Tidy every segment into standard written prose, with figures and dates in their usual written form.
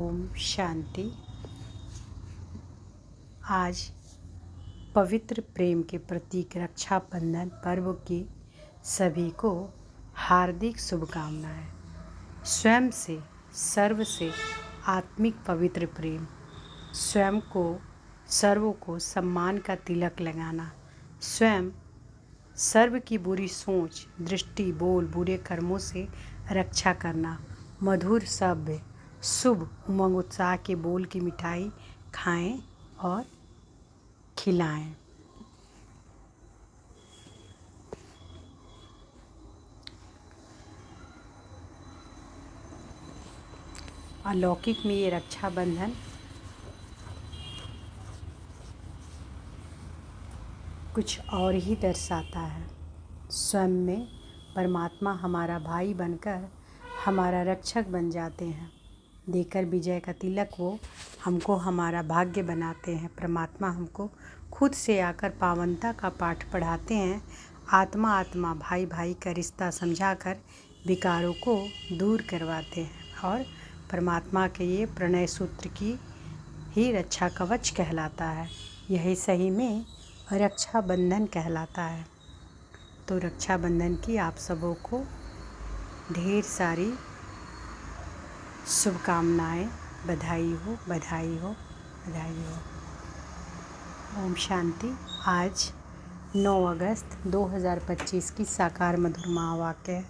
ओम शांति। आज पवित्र प्रेम के प्रतीक रक्षाबंधन पर्व की सभी को हार्दिक शुभकामनाएं। स्वयं से सर्व से आत्मिक पवित्र प्रेम, स्वयं को सर्व को सम्मान का तिलक लगाना, स्वयं सर्व की बुरी सोच, दृष्टि, बोल, बुरे कर्मों से रक्षा करना, मधुर सभ्य शुभ उमंग उत्साह के बोल की मिठाई खाएं और खिलाएं। अलौकिक में ये रक्षाबंधन कुछ और ही दर्शाता है। स्वयं में परमात्मा हमारा भाई बनकर हमारा रक्षक बन जाते हैं। देकर विजय का तिलक वो हमको हमारा भाग्य बनाते हैं। परमात्मा हमको खुद से आकर पावनता का पाठ पढ़ाते हैं। आत्मा आत्मा भाई भाई का रिश्ता समझाकर विकारों को दूर करवाते हैं और परमात्मा के ये प्रणय सूत्र की ही रक्षा कवच कहलाता है। यही सही में रक्षाबंधन कहलाता है। तो रक्षाबंधन की आप सबों को ढेर सारी शुभकामनाएं। बधाई हो, बधाई हो, बधाई हो। ओम शांति। आज 9 अगस्त 2025 की साकार मधुर महावाक्य है।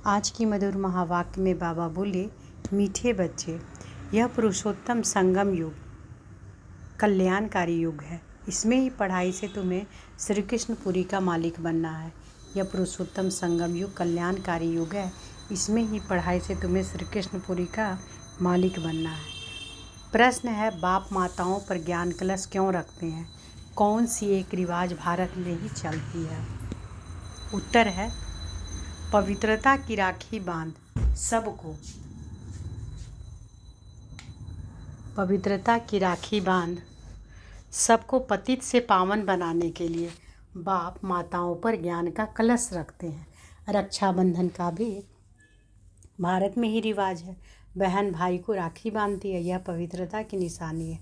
आज की मधुर महावाक्य में बाबा बोले, मीठे बच्चे, यह पुरुषोत्तम संगम युग कल्याणकारी युग है। इसमें ही पढ़ाई से तुम्हें श्री कृष्णपुरी का मालिक बनना है। यह पुरुषोत्तम संगम युग कल्याणकारी युग है। इसमें ही पढ़ाई से तुम्हें श्री कृष्णपुरी का मालिक बनना है। प्रश्न है, बाप माताओं पर ज्ञान कलश क्यों रखते हैं? कौन सी एक रिवाज भारत में ही चलती है? उत्तर है, पवित्रता की राखी बांध सबको, पवित्रता की राखी बांध सबको पतित से पावन बनाने के लिए बाप माताओं पर ज्ञान का कलश रखते हैं। रक्षाबंधन का भी भारत में ही रिवाज है। बहन भाई को राखी बांधती है, यह पवित्रता की निशानी है।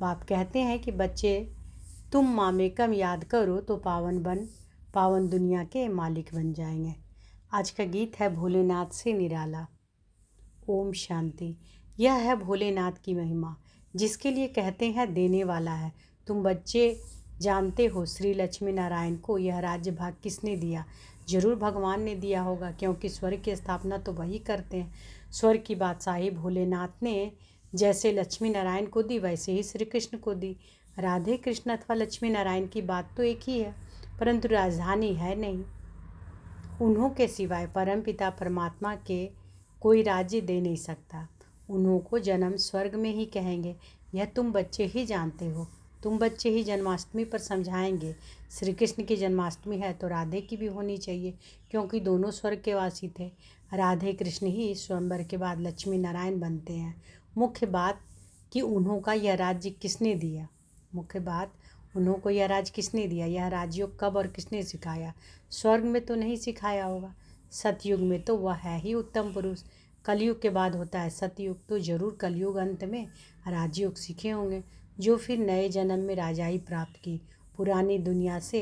बाप कहते हैं कि बच्चे, तुम मामेकम याद करो तो पावन दुनिया के मालिक बन जाएंगे। आज का गीत है भोलेनाथ से निराला। ओम शांति। यह है भोलेनाथ की महिमा, जिसके लिए कहते हैं देने वाला है। तुम बच्चे जानते हो श्री लक्ष्मी नारायण को यह राज्य भाग किसने दिया? जरूर भगवान ने दिया होगा, क्योंकि स्वर्ग की स्थापना तो वही करते हैं। स्वर्ग की बादशाही भोलेनाथ ने जैसे लक्ष्मी नारायण को दी, वैसे ही श्री कृष्ण को दी। राधे कृष्ण अथवा लक्ष्मी नारायण की बात तो एक ही है, परंतु राजधानी है नहीं। उन्हों के सिवाय परमपिता परमात्मा के कोई राज्य दे नहीं सकता। उन्हों को जन्म स्वर्ग में ही कहेंगे। यह तुम बच्चे ही जानते हो। तुम बच्चे ही जन्माष्टमी पर समझाएंगे। श्री कृष्ण की जन्माष्टमी है तो राधे की भी होनी चाहिए, क्योंकि दोनों स्वर्ग के वासी थे। राधे कृष्ण ही स्वयंवर के बाद लक्ष्मी नारायण बनते हैं। मुख्य बात कि उन्हों का यह राज्य किसने दिया? मुख्य बात, उन्हों को यह राज किसने दिया? यह राजयोग कब और किसने सिखाया? स्वर्ग में तो नहीं सिखाया होगा। सतयुग में तो वह है ही उत्तम पुरुष। कलयुग के बाद होता है सतयुग, तो जरूर कलयुग अंत में राजयोग सीखे होंगे, जो फिर नए जन्म में राजाई प्राप्त की। पुरानी दुनिया से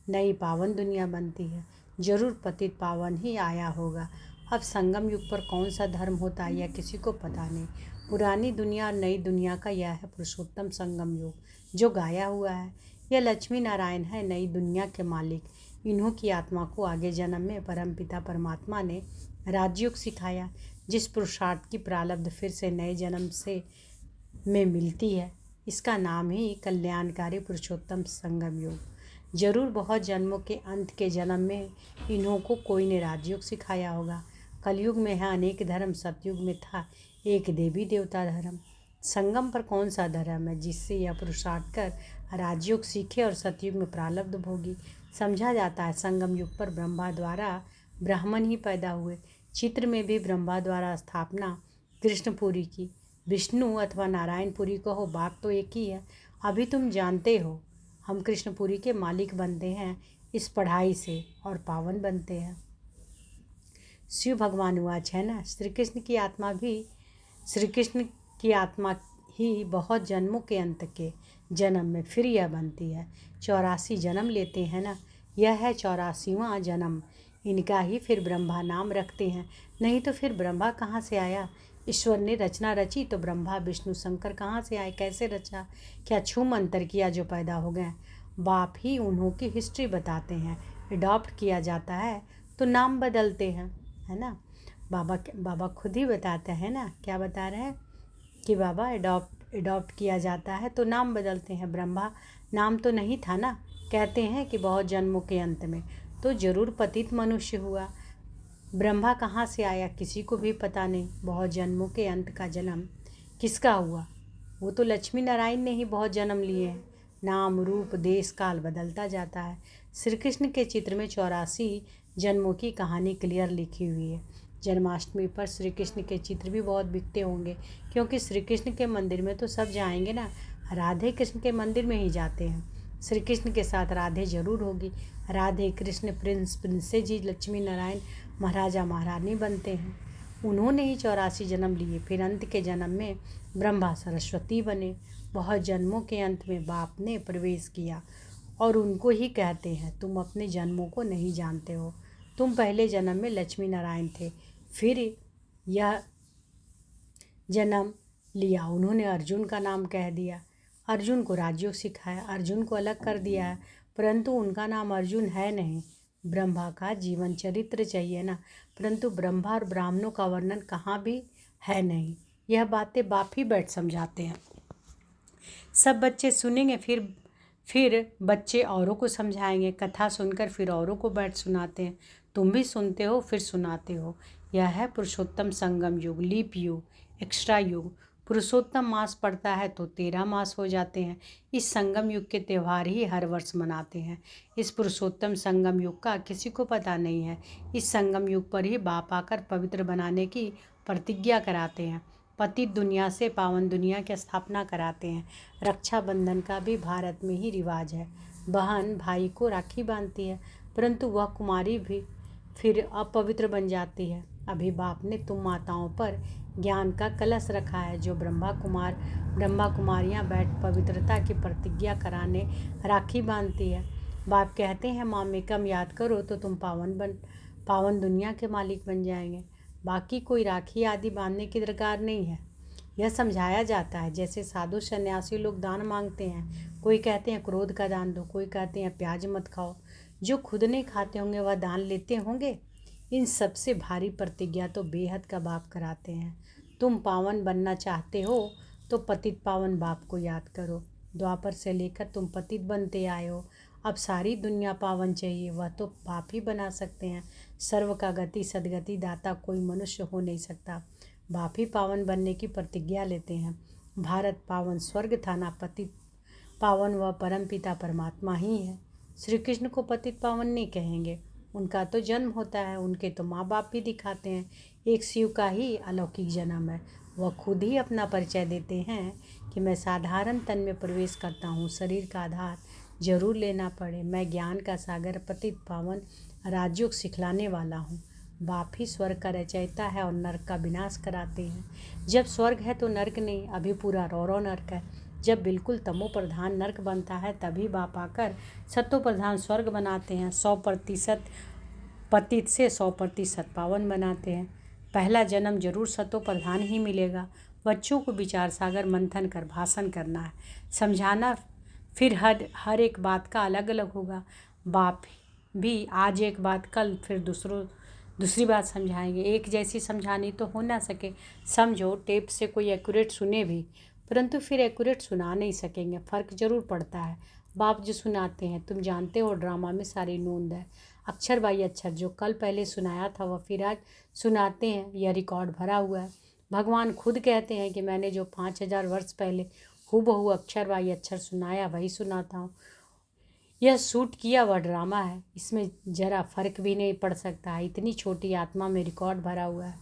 नई पावन दुनिया बनती है। जरूर पतित पावन ही आया होगा। अब संगम युग पर कौन सा धर्म होता है यह किसी को पता नहीं। पुरानी दुनिया और नई दुनिया का यह है पुरुषोत्तम संगम युग जो गाया हुआ है। यह लक्ष्मी नारायण है नई दुनिया के मालिक। इन्हों की आत्मा को आगे जन्म में परमपिता परमात्मा ने राजयोग सिखाया। जिस पुरुषार्थ की प्रारब्ध फिर से नए जन्म से में मिलती है, इसका नाम ही कल्याणकारी पुरुषोत्तम संगम योग। जरूर बहुत जन्मों के अंत के जन्म में इन्हों को कोई ने राजयोग सिखाया होगा। कलयुग में है अनेक धर्म, सतयुग में था एक देवी देवता धर्म। संगम पर कौन सा धर्म है जिससे यह पुरुषार्थ कर राजयोग सीखे और सतयुग में प्रारब्ध भोगी? समझा जाता है संगम युग पर ब्रह्मा द्वारा ब्राह्मण ही पैदा हुए। चित्र में भी ब्रह्मा द्वारा स्थापना कृष्णपुरी की। विष्णु अथवा नारायणपुरी कहो, बात तो एक ही है। अभी तुम जानते हो हम कृष्णपुरी के मालिक बनते हैं इस पढ़ाई से और पावन बनते हैं। शिव भगवान हुआ है ना, श्री कृष्ण की आत्मा भी श्री कृष्ण कि आत्मा ही बहुत जन्मों के अंत के जन्म में फिर यह बनती है। 84 जन्म लेते हैं ना, यह है 84वां जन्म। इनका ही फिर ब्रह्मा नाम रखते हैं। नहीं तो फिर ब्रह्मा कहाँ से आया? ईश्वर ने रचना रची तो ब्रह्मा विष्णु शंकर कहाँ से आए? कैसे रचा? क्या छू मंतर किया जो पैदा हो गए? बाप ही उन्हों की हिस्ट्री बताते हैं। अडॉप्ट किया जाता है तो नाम बदलते हैं, है ना। बाबा खुद ही बताते हैं ना, क्या बता रहे हैं कि बाबा अडॉप्ट किया जाता है तो नाम बदलते हैं। ब्रह्मा नाम तो नहीं था ना, कहते हैं कि बहुत जन्मों के अंत में तो जरूर पतित मनुष्य हुआ। ब्रह्मा कहाँ से आया किसी को भी पता नहीं। बहुत जन्मों के अंत का जन्म किसका हुआ? वो तो लक्ष्मी नारायण ने ही बहुत जन्म लिए हैं। नाम रूप देश काल बदलता जाता है। श्री कृष्ण के चित्र में 84 जन्मों की कहानी क्लियर लिखी हुई है। जन्माष्टमी पर श्री कृष्ण के चित्र भी बहुत बिकते होंगे, क्योंकि श्री कृष्ण के मंदिर में तो सब जाएंगे ना, राधे कृष्ण के मंदिर में ही जाते हैं। श्री कृष्ण के साथ राधे जरूर होगी। राधे कृष्ण प्रिंस प्रिंसेस जी लक्ष्मी नारायण महाराजा महारानी बनते हैं। उन्होंने ही 84 जन्म लिए। फिर अंत के जन्म में ब्रह्मा सरस्वती बने। बहुत जन्मों के अंत में बाप ने प्रवेश किया और उनको ही कहते हैं तुम अपने जन्मों को नहीं जानते हो। तुम पहले जन्म में लक्ष्मी नारायण थे, फिर यह जन्म लिया। उन्होंने अर्जुन का नाम कह दिया, अर्जुन को राजयोग सिखाया, अर्जुन को अलग कर दिया है, परंतु उनका नाम अर्जुन है नहीं। ब्रह्मा का जीवन चरित्र चाहिए ना, परंतु ब्रह्मा और ब्राह्मणों का वर्णन कहाँ भी है नहीं। यह बातें बाप ही बैठ समझाते हैं। सब बच्चे सुनेंगे, फिर बच्चे औरों को समझाएंगे। कथा सुनकर फिर औरों को बैठ सुनाते हैं। तुम भी सुनते हो फिर सुनाते हो। यह है पुरुषोत्तम संगम युग, लीप युग, एक्स्ट्रा युग। पुरुषोत्तम मास पड़ता है तो 13 मास हो जाते हैं। इस संगम युग के त्यौहार ही हर वर्ष मनाते हैं। इस पुरुषोत्तम संगम युग का किसी को पता नहीं है। इस संगम युग पर ही बाप आकर पवित्र बनाने की प्रतिज्ञा कराते हैं। पतित दुनिया से पावन दुनिया की स्थापना कराते हैं। रक्षाबंधन का भी भारत में ही रिवाज है। बहन भाई को राखी बांधती है, परंतु वह कुमारी भी फिर अपवित्र बन जाती है। अभी बाप ने तुम माताओं पर ज्ञान का कलश रखा है। जो ब्रह्मा कुमारियाँ बैठ पवित्रता की प्रतिज्ञा कराने राखी बांधती है। बाप कहते हैं मामेकम याद करो तो तुम पावन दुनिया के मालिक बन जाएंगे। बाकी कोई राखी आदि बांधने की दरकार नहीं है। यह समझाया जाता है। जैसे साधु सन्यासी लोग दान मांगते हैं, कोई कहते हैं क्रोध का दान दो, कोई कहते हैं प्याज मत खाओ। जो खुद नहीं खाते होंगे वह दान लेते होंगे। इन सबसे भारी प्रतिज्ञा तो बेहद का बाप कराते हैं। तुम पावन बनना चाहते हो तो पतित पावन बाप को याद करो। द्वापर से लेकर तुम पतित बनते आए हो, अब सारी दुनिया पावन चाहिए, वह तो बाप ही बना सकते हैं। सर्व का गति सदगति दाता कोई मनुष्य हो नहीं सकता। बाप ही पावन बनने की प्रतिज्ञा लेते हैं। भारत पावन स्वर्ग था ना, पतित पावन व परमपिता परमात्मा ही है। श्री कृष्ण को पतित पावन नहीं कहेंगे, उनका तो जन्म होता है, उनके तो माँ बाप भी दिखाते हैं। एक शिव का ही अलौकिक जन्म है। वह खुद ही अपना परिचय देते हैं कि मैं साधारण तन में प्रवेश करता हूँ, शरीर का आधार जरूर लेना पड़े। मैं ज्ञान का सागर पतित पावन राजयोग सिखलाने वाला हूँ। बाप ही स्वर्ग का रचयिता है और नर्क का विनाश कराते हैं। जब स्वर्ग है तो नर्क नहीं, अभी पूरा रौरव नर्क है। जब बिल्कुल तमो प्रधान नर्क बनता है तभी बाप आकर सत्तो प्रधान स्वर्ग बनाते हैं। 100% पतित से 100% पावन बनाते हैं। पहला जन्म जरूर सत्तो प्रधान ही मिलेगा। बच्चों को विचार सागर मंथन कर भाषण करना है, समझाना, फिर हर एक बात का अलग अलग होगा। बाप भी आज एक बात कल फिर दूसरी बात समझाएंगे। एक जैसी समझानी तो हो ना सके। समझो टेप से कोई एक्यूरेट सुने भी, परंतु फिर एक्यूरेट सुना नहीं सकेंगे। फ़र्क जरूर पड़ता है। बाप जो सुनाते हैं तुम जानते हो, ड्रामा में सारी नोंद है। अक्षर बाई अक्षर जो कल पहले सुनाया था वह फिर आज सुनाते हैं। यह रिकॉर्ड भरा हुआ है। भगवान खुद कहते हैं कि मैंने जो 5000 वर्ष पहले हूबहू अक्षर बाई अक्षर सुनाया वही सुनाता हूँ। यह शूट किया हुआ ड्रामा है, इसमें ज़रा फर्क भी नहीं पड़ सकता है। इतनी छोटी आत्मा में रिकॉर्ड भरा हुआ है।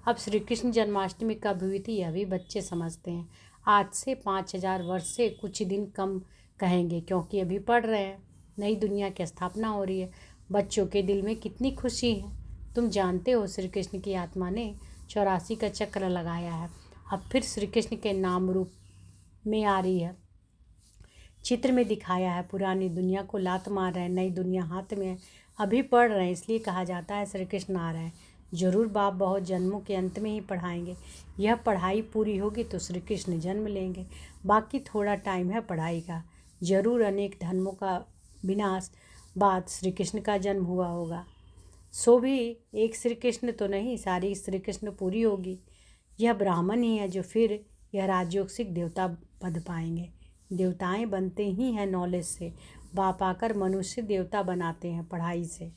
अब श्री कृष्ण जन्माष्टमी कब हुई थी यह भी बच्चे समझते हैं। आज से 5000 वर्ष से कुछ दिन कम कहेंगे, क्योंकि अभी पढ़ रहे हैं। नई दुनिया की स्थापना हो रही है। बच्चों के दिल में कितनी खुशी है। तुम जानते हो श्री कृष्ण की आत्मा ने 84 का चक्र लगाया है। अब फिर श्री कृष्ण के नाम रूप में आ रही है। चित्र में दिखाया है, पुरानी दुनिया को लात मार रहे हैं, नई दुनिया हाथ में है। अभी पढ़ रहे हैं, इसलिए कहा जाता है श्री कृष्ण आ रहे हैं। जरूर बाप बहुत जन्मों के अंत में ही पढ़ाएंगे। यह पढ़ाई पूरी होगी तो श्री कृष्ण जन्म लेंगे। बाकी थोड़ा टाइम है पढ़ाई का। जरूर अनेक धर्मों का विनाश बाद श्री कृष्ण का जन्म हुआ होगा। सो भी एक श्री कृष्ण तो नहीं, सारी श्री कृष्ण पूरी होगी। यह ब्राह्मण ही है जो फिर यह राजयोगिक देवता पद पाएंगे। देवताएं बनते ही हैं नॉलेज से। बाप आकर मनुष्य देवता बनाते हैं पढ़ाई से।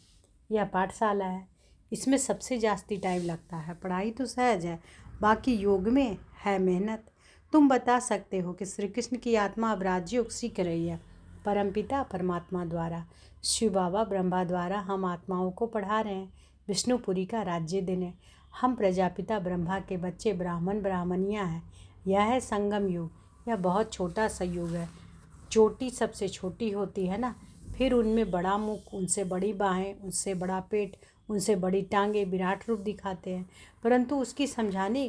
यह पाठशाला है, इसमें सबसे जास्ती टाइम लगता है। पढ़ाई तो सहज है, बाकी योग में है मेहनत। तुम बता सकते हो कि श्री कृष्ण की आत्मा अब राजयोग सीख रही है परमपिता परमात्मा द्वारा। शिव बाबा ब्रह्मा द्वारा हम आत्माओं को पढ़ा रहे हैं। विष्णुपुरी का राज्य दिन है। हम प्रजापिता ब्रह्मा के बच्चे ब्राह्मण ब्राह्मणियाँ हैं। यह है संगम युग। यह बहुत छोटा सा युग है। चोटी सबसे छोटी होती है ना, फिर उनमें बड़ा मुख, उनसे बड़ी बाहें, उनसे बड़ा पेट, उनसे बड़ी टांगे विराट रूप दिखाते हैं, परंतु उसकी समझाने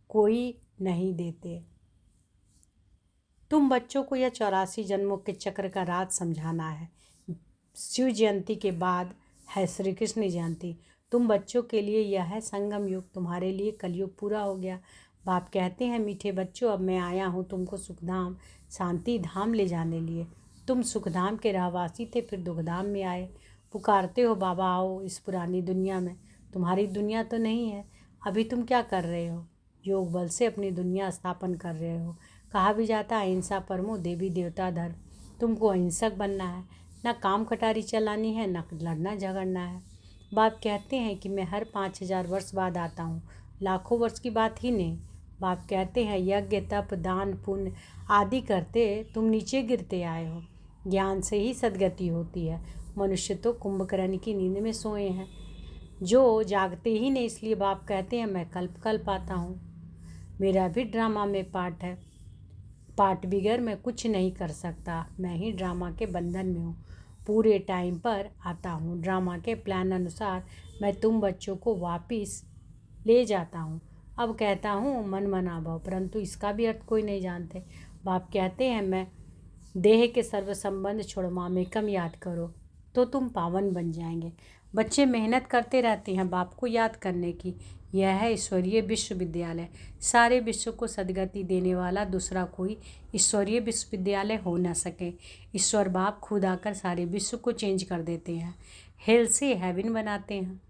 कोई नहीं देते। तुम बच्चों को यह 84 जन्मों के चक्र का राज समझाना है। शिव जयंती के बाद है श्री कृष्ण जयंती। तुम बच्चों के लिए यह है संगम युग, तुम्हारे लिए कलयुग पूरा हो गया। बाप कहते हैं मीठे बच्चों, अब मैं आया हूँ तुमको सुखधाम शांति धाम ले जाने लिए। तुम सुखधाम के रहवासी थे, फिर दुखधाम में आए। पुकारते हो बाबा आओ इस पुरानी दुनिया में। तुम्हारी दुनिया तो नहीं है। अभी तुम क्या कर रहे हो? योग बल से अपनी दुनिया स्थापन कर रहे हो। कहा भी जाता है अहिंसा परमो देवी देवता धर्म। तुमको अहिंसक बनना है, ना काम कटारी चलानी है, ना लड़ना झगड़ना है। बाप कहते हैं कि मैं हर 5000 वर्ष बाद आता हूँ, लाखों वर्ष की बात ही नहीं। बाप कहते हैं यज्ञ तप दान पुण्य आदि करते तुम नीचे गिरते आए हो। ज्ञान से ही सदगति होती है। मनुष्य तो कुंभकर्ण की नींद में सोए हैं, जो जागते ही नहीं। इसलिए बाप कहते हैं मैं कल्प कल्प आता हूँ। मेरा भी ड्रामा में पार्ट है। पार्ट बिगर मैं कुछ नहीं कर सकता। मैं ही ड्रामा के बंधन में हूँ। पूरे टाइम पर आता हूँ। ड्रामा के प्लान अनुसार मैं तुम बच्चों को वापस ले जाता हूँ। अब कहता हूँ मन मना भाव, परंतु इसका भी अर्थ कोई नहीं जानते। बाप कहते हैं मैं देह के सर्व संबंध छोड़ो, मामेकम याद करो तो तुम पावन बन जाएंगे। बच्चे मेहनत करते रहते हैं बाप को याद करने की। यह है ईश्वरीय विश्वविद्यालय। सारे विश्व को सदगति देने वाला दूसरा कोई ईश्वरीय विश्वविद्यालय हो न सके। ईश्वर बाप खुद आकर सारे विश्व को चेंज कर देते हैं। हेल से हेवन बनाते हैं,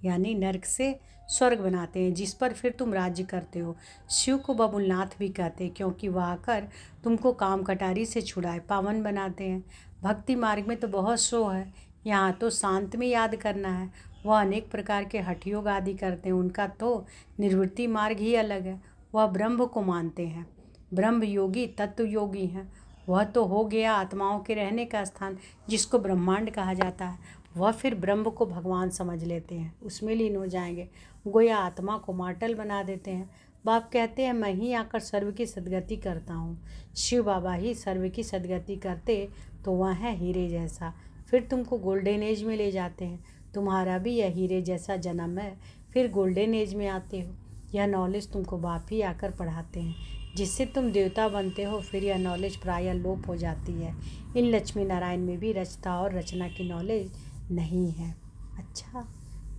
यानी नरक से स्वर्ग बनाते हैं, जिस पर फिर तुम राज्य करते हो। शिव को बबुलनाथ भी कहते हैं, क्योंकि वह आकर तुमको काम कटारी से छुड़ाए पावन बनाते हैं। भक्ति मार्ग में तो बहुत शो है, यहाँ तो शांत में याद करना है। वह अनेक प्रकार के हठ योग आदि करते हैं, उनका तो निवृत्ति मार्ग ही अलग है। वह ब्रह्म को मानते हैं। ब्रह्म योगी तत्व योगी हैं। वह तो हो गया आत्माओं के रहने का स्थान, जिसको ब्रह्मांड कहा जाता है। वह फिर ब्रह्म को भगवान समझ लेते हैं, उसमें लीन हो जाएंगे। गोया आत्मा को मार्टल बना देते हैं। बाप कहते हैं मैं ही आकर सर्व की सदगति करता हूँ। शिव बाबा ही सर्व की सदगति करते तो वह है हीरे जैसा, फिर तुमको गोल्डन एज में ले जाते हैं। तुम्हारा भी यह हीरे जैसा जन्म है, फिर गोल्डन एज में आते हो। यह नॉलेज तुमको बाप ही आकर पढ़ाते हैं, जिससे तुम देवता बनते हो। फिर यह नॉलेज प्रायः लोप हो जाती है। इन लक्ष्मी नारायण में भी रचता और रचना की नॉलेज नहीं है। अच्छा,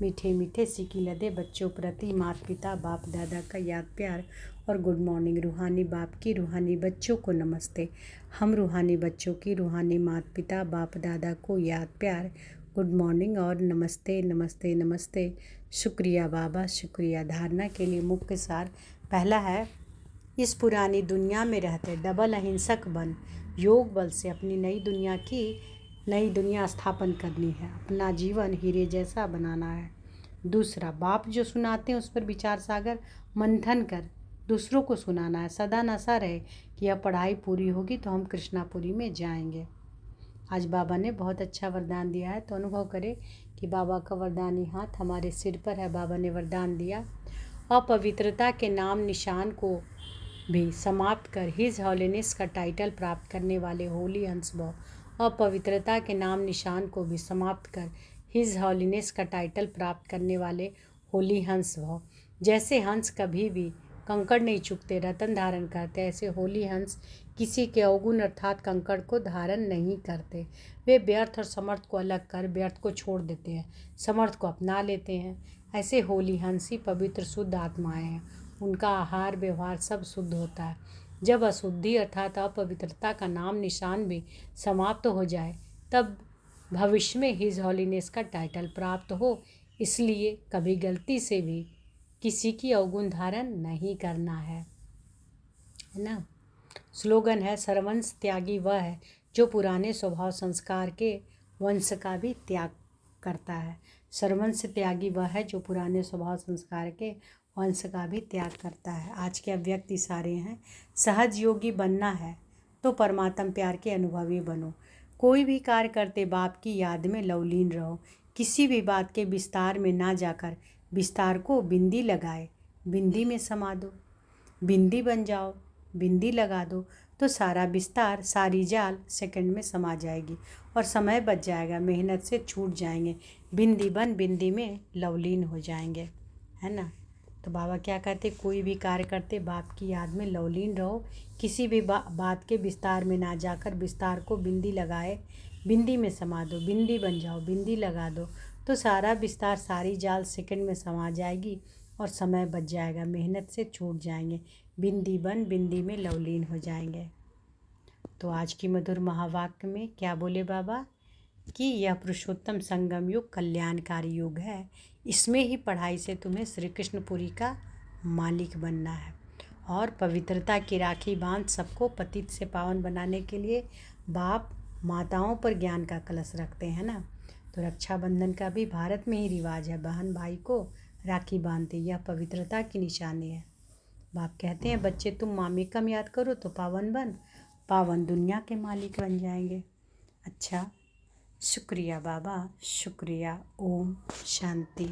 मीठे मीठे सिकी लदे बच्चों प्रति माता पिता बाप दादा का याद प्यार और गुड मॉर्निंग। रूहानी बाप की रूहानी बच्चों को नमस्ते। हम रूहानी बच्चों की रूहानी माता पिता बाप दादा को याद प्यार, गुड मॉर्निंग और नमस्ते नमस्ते नमस्ते। शुक्रिया बाबा, शुक्रिया। धारणा के लिए मुख्य सार पहला है, इस पुरानी दुनिया में रहते डबल अहिंसक बन योग बल से अपनी नई दुनिया स्थापन करनी है। अपना जीवन हीरे जैसा बनाना है। दूसरा, बाप जो सुनाते हैं उस पर विचार सागर मंथन कर दूसरों को सुनाना है। सदा नशा रहे कि यह पढ़ाई पूरी होगी तो हम कृष्णापुरी में जाएंगे। आज बाबा ने बहुत अच्छा वरदान दिया है, तो अनुभव करें कि बाबा का वरदानी हाथ हमारे सिर पर है। बाबा ने वरदान दिया, अपवित्रता के नाम निशान को भी समाप्त कर हिज हॉलीनेस का टाइटल प्राप्त करने वाले होली हंस भव। अपवित्रता के नाम निशान को भी समाप्त कर हिज हॉलीनेस का टाइटल प्राप्त करने वाले होली हंस भव। जैसे हंस कभी भी कंकड़ नहीं चुकते, रतन धारण करते। ऐसे होली हंस किसी के अवगुण अर्थात कंकड़ को धारण नहीं करते। वे व्यर्थ और समर्थ को अलग कर व्यर्थ को छोड़ देते हैं, समर्थ को अपना लेते हैं। ऐसे होली हंस ही पवित्र शुद्ध आत्माएं हैं। उनका आहार व्यवहार सब शुद्ध होता है। जब अशुद्धि अर्थात अपवित्रता का नाम निशान भी समाप्त हो जाए तब भविष्य में हिज हॉलीनेस का टाइटल प्राप्त हो। इसलिए कभी गलती से भी किसी की अवगुण धारण नहीं करना है ना। स्लोगन है, सर्वंश त्यागी वह है जो पुराने स्वभाव संस्कार के वंश का भी त्याग करता है। सर्वंश त्यागी वह है जो पुराने स्वभाव संस्कार के वंश का भी त्याग करता है। आज के अव्यक्त इशारे हैं, सहज योगी बनना है तो परमात्म प्यार के अनुभवी बनो। कोई भी कार्य करते बाप की याद में लवलीन रहो। किसी भी बात के विस्तार में ना जाकर विस्तार को बिंदी लगाए बिंदी में समा दो। बिंदी बन जाओ, बिंदी लगा दो तो सारा विस्तार सारी जाल सेकंड में समा जाएगी और समय बच जाएगा, मेहनत से छूट जाएंगे, बिंदी बन बिंदी में लवलीन हो जाएंगे, है ना। तो बाबा क्या कहते, कोई भी कार्य करते बाप की याद में लवलीन रहो। किसी भी बात के विस्तार में ना जाकर विस्तार को बिंदी लगाए बिंदी में समा दो। बिंदी बन जाओ, बिंदी लगा दो तो सारा विस्तार सारी जाल सेकंड में समा जाएगी और समय बच जाएगा, मेहनत से छूट जाएंगे, बिंदी बन बिंदी में लवलीन हो जाएंगे। तो आज की मधुर महावाक्य में क्या बोले बाबा कि यह पुरुषोत्तम संगम युग कल्याणकारी युग है। इसमें ही पढ़ाई से तुम्हें श्री कृष्णपुरी का मालिक बनना है और पवित्रता की राखी बांध सबको पतित से पावन बनाने के लिए बाप माताओं पर ज्ञान का कलश रखते हैं ना। तो रक्षाबंधन का भी भारत में ही रिवाज है, बहन भाई को राखी बांधते, यह पवित्रता की निशानी है। बाप कहते हैं बच्चे तुम मामी कम याद करो तो पावन दुनिया के मालिक बन जाएंगे। अच्छा, शुक्रिया बाबा, शुक्रिया। ओम शांति।